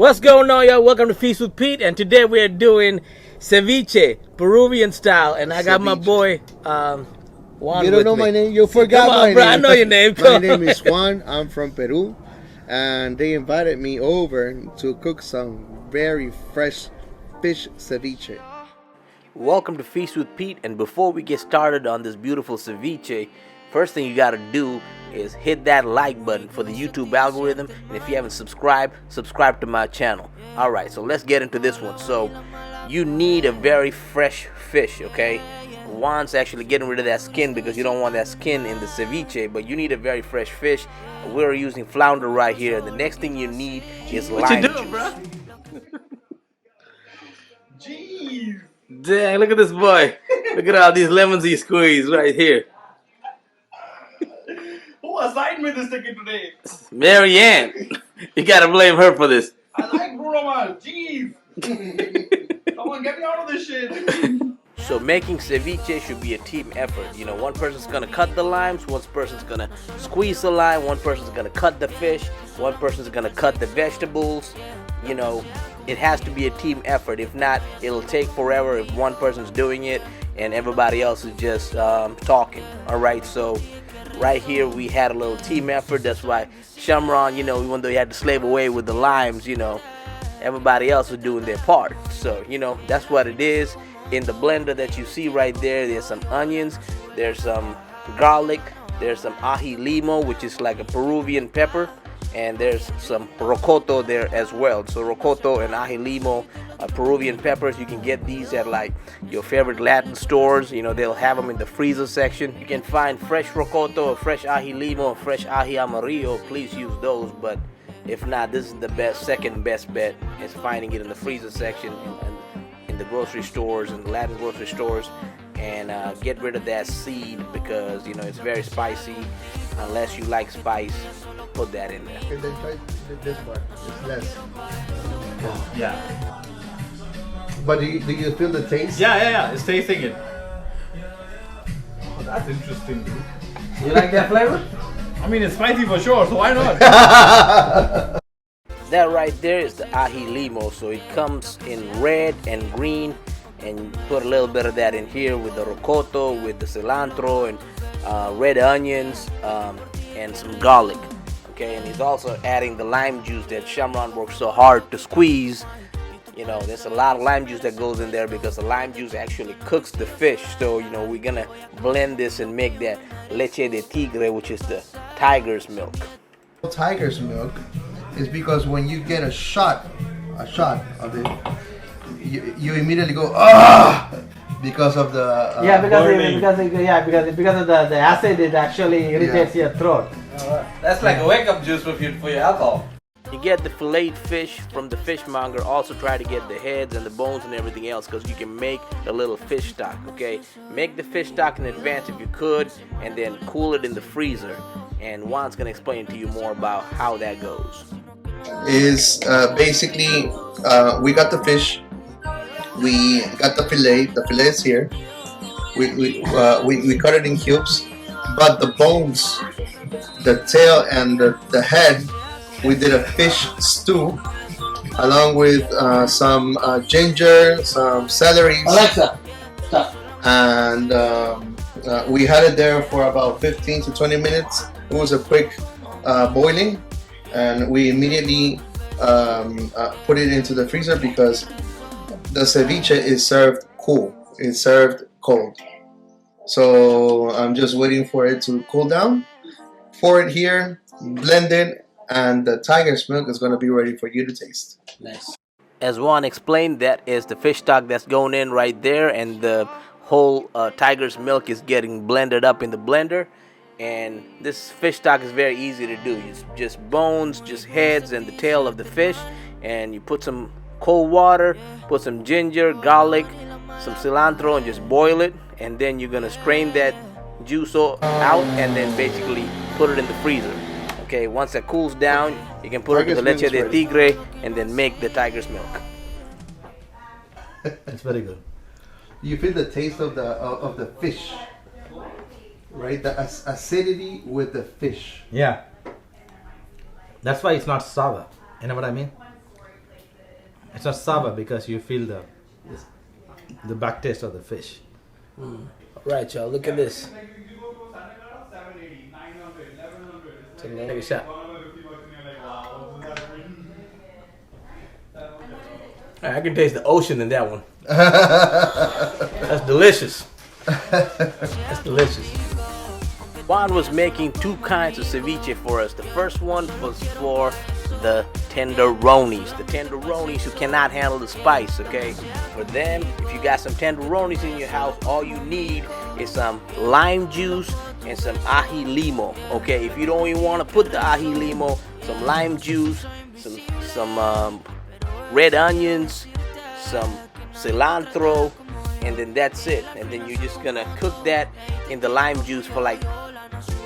What's going on, y'all? Welcome to Feast with Pete, and today we are doing ceviche, Peruvian style, and I got my boy Juan. You don't know me. my name? You forgot Come on, my bro. name. I know your name. My name is Juan. I'm from Peru, and they invited me over to cook some very fresh fish ceviche. Welcome to Feast with Pete, and before we get started on this beautiful ceviche, first thing you got to do is hit that like button for the YouTube algorithm, and if you haven't subscribed, subscribe to my channel. Alright, so let's get into this one. So you need a very fresh fish, okay? Juan's actually getting rid of that skin because you don't want that skin in the ceviche, but you need a very fresh fish. We're using flounder right here. The next thing you need is lime juice. Bro? Jeez. Dang, look at this boy. Look at all these lemons he squeezed right here. Who assigned me this ticket today? Marianne. You gotta blame her for this. I like Bruno Mars. Jeez. Someone get me out of this shit. So making ceviche should be a team effort. You know, one person's gonna cut the limes, one person's gonna squeeze the lime, one person's gonna cut the fish, one person's gonna cut the vegetables. You know, it has to be a team effort. If not, it'll take forever if one person's doing it and everybody else is just talking. Alright, so right here we had a little team effort. That's why Shamron, you know, even though he had to slave away with the limes, you know, everybody else was doing their part. So, you know, that's what it is. In the blender that you see right there, there's some onions, there's some garlic, there's some ají limo, which is like a Peruvian pepper, and there's some rocoto there as well. So rocoto and ají limo, Peruvian peppers, you can get these at like your favorite Latin stores. You know, they'll have them in the freezer section. You can find fresh rocoto or fresh ají limo or fresh ají amarillo. Please use those, but if not, this is the best, second best bet is finding it in the freezer section and in the grocery stores and Latin grocery stores, and get rid of that seed because, you know, it's very spicy. Unless you like spice, put that in there. And then try this part. It's less. Yeah. But do you feel the taste? Yeah. It's tasting it. Oh, that's interesting, dude. You like that flavor? I mean, it's spicy for sure, so why not? That right there is the ají limo. So it comes in red and green, and you put a little bit of that in here with the rocoto, with the cilantro, and red onions, and some garlic. Okay, and he's also adding the lime juice that Shamron worked so hard to squeeze. You know, there's a lot of lime juice that goes in there because the lime juice actually cooks the fish. So, you know, we're gonna blend this and make that leche de tigre, which is the tiger's milk. Tiger's milk is because when you get a shot of it, you immediately go because of the because of the acid, it actually irritates your throat. That's like a wake-up juice for your alcohol. You get the filleted fish from the fishmonger. Also try to get the heads and the bones and everything else, because you can make a little fish stock. Okay, make the fish stock in advance if you could, and then cool it in the freezer. And Juan's gonna explain to you more about how that goes. Is basically we got the fish, we got the fillet. The fillet is here. We cut it in cubes, but the bones, the tail, and the head, we did a fish stew along with some ginger, some celery. Alexa, stop. And we had it there for about 15 to 20 minutes. It was a quick boiling, and we immediately put it into the freezer because the ceviche is served cool. It's served cold. So I'm just waiting for it to cool down. Pour it here, blend it, and the tiger's milk is going to be ready for you to taste. Nice. As Juan explained, that is the fish stock that's going in right there, and the whole tiger's milk is getting blended up in the blender. And this fish stock is very easy to do. It's just bones, just heads and the tail of the fish, and you put some cold water, put some ginger, garlic, some cilantro, and just boil it. And then you're gonna strain that juice out and then basically put it in the freezer. Okay, once that cools down, you can put it in the leche de tigre and then make the tiger's milk. It's very good. You feel the taste of the fish, right? The acidity with the fish. Yeah. That's why it's not sour. You know what I mean? It's not sour because you feel the back taste of the fish. Right, y'all. Look at this. Take a shot. I can taste the ocean in that one. That's delicious. That's delicious. Juan was making two kinds of ceviche for us. The first one was for the tenderonis. The tenderonis who cannot handle the spice, okay? For them, if you got some tenderonis in your house, all you need is some lime juice and some ají limo, okay? If you don't even want to put the ají limo, some lime juice, some red onions, some cilantro, and then that's it. And then you're just gonna cook that in the lime juice for like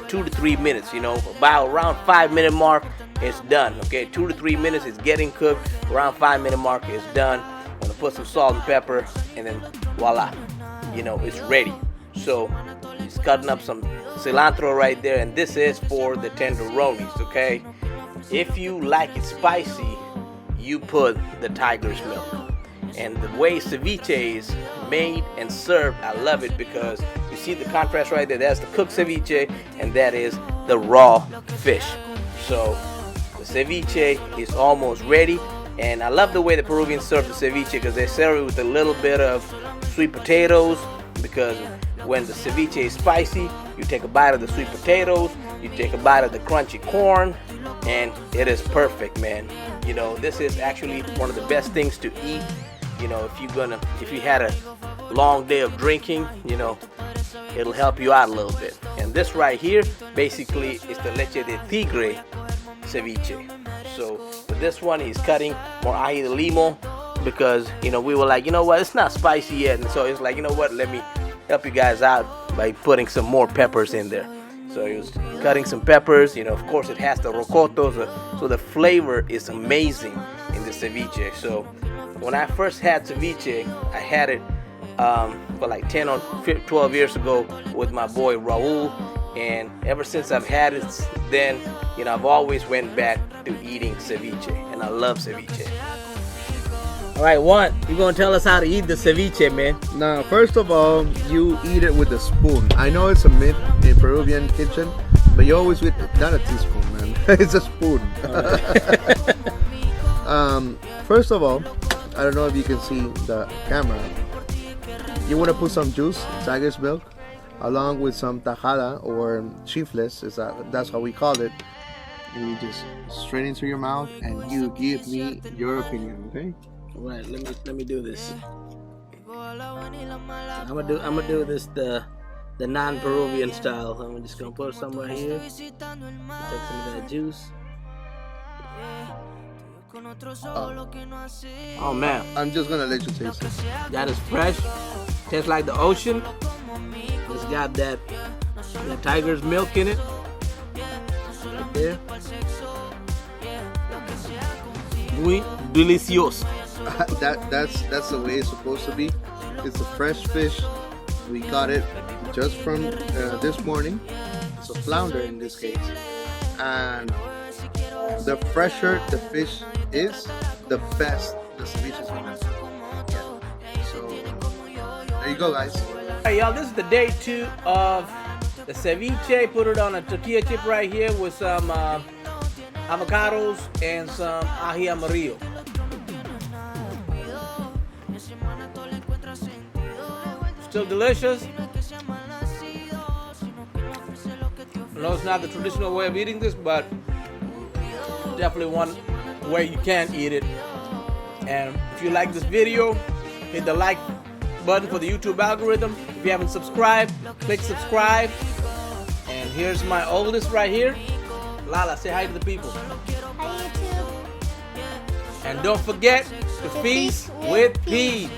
2 to 3 minutes, you know. About around 5-minute mark, it's done, okay? 2 to 3 minutes, it's getting cooked. Around 5-minute mark, it's done. I'm gonna put some salt and pepper, and then voila, you know, it's ready. So just cutting up some cilantro right there, and this is for the tenderonis, okay? If you like it spicy, you put the tiger's milk. And the way ceviche is made and served, I love it because you see the contrast right there. That's the cooked ceviche, and that is the raw fish. So the ceviche is almost ready, and I love the way the Peruvians serve the ceviche because they serve it with a little bit of sweet potatoes, because when the ceviche is spicy, you take a bite of the sweet potatoes, you take a bite of the crunchy corn, and it is perfect, man. You know, this is actually one of the best things to eat. You know, if you had a long day of drinking, you know, it'll help you out a little bit. And this right here, basically, is the leche de tigre ceviche. So with this one, he's cutting more ají de limo because, you know, we were like, you know what, it's not spicy yet. And so it's like, you know what, let me help you guys out by putting some more peppers in there. So he was cutting some peppers. You know, of course, it has the rocoto, so the flavor is amazing in the ceviche. So when I first had ceviche, I had it for like 10 or 12 years ago with my boy Raul, and ever since I've had it, then, you know, I've always went back to eating ceviche, and I love ceviche. All right, Juan, you gonna tell us how to eat the ceviche, man? Now, first of all, you eat it with a spoon. I know it's a myth in Peruvian kitchen, but you always eat not a teaspoon, man. It's a spoon. First of all, I don't know if you can see the camera. You want to put some juice, tiger's milk, along with some tajada or chifles, that's how we call it. And you just straight into your mouth, and you give me your opinion, okay? All right, let me do this. I'm gonna do this the non-Peruvian style. I'm just gonna put some right here. Take some of that juice. Oh man, I'm just gonna let you taste it. that is fresh. Tastes like the ocean. It's got that tiger's milk in it. Right there. Muy delicioso. That's the way it's supposed to be. It's a fresh fish. We got it just from this morning. It's a flounder in this case, and the fresher the fish is, the best the ceviche is gonna be. So there you go, guys. Alright, y'all, this is the day 2 of the ceviche. Put it on a tortilla chip right here with some avocados and some ají amarillo. Still delicious. I know it's not the traditional way of eating this, but definitely one way you can eat it. And if you like this video, hit the like button for the YouTube algorithm. If you haven't subscribed, click subscribe. And here's my oldest right here. Lala, say hi to the people. Hi, YouTube. And don't forget to feast with peas.